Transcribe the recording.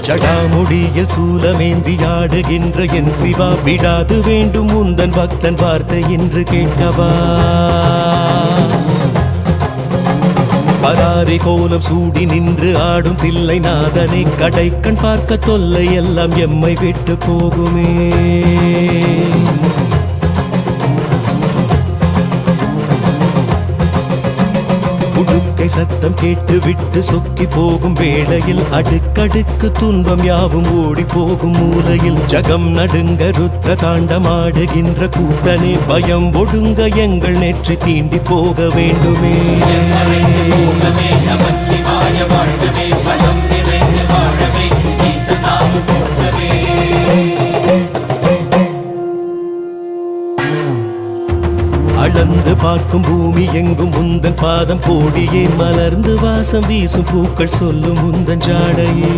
ஜடாமுடியில் சூலமேந்தி ஆடுகின்ற என் சிவா விடாது வேண்டும் உந்தன் பக்தன் வார்த்தை என்று கேட்கவா பராரி கோலம் சூடி நின்று ஆடும் தில்லை நாதனை கடைக்கண் பார்க்க தொல்லை எல்லாம் எம்மை விட்டு போகுமே உடுக்கை சத்தம் கேட்டு விட்டு சொக்கி போகும் வேளையில் அடுக்கடுக்கு துன்பம் யாவும் ஓடி போகும் மூலையில் ஜகம் நடுங்க ருத்ர தாண்டமாடுகின்ற கூத்தனே பயம் ஒடுங்க எங்கள் நெற்றி தீண்டி போக வேண்டுமே அளந்து பார்க்கும் பூமி எங்கும் உந்தன் பாதம் கோடியே மலர்ந்து வாசம் வீசும் பூக்கள் சொல்லும் உந்தன் ஜாடையே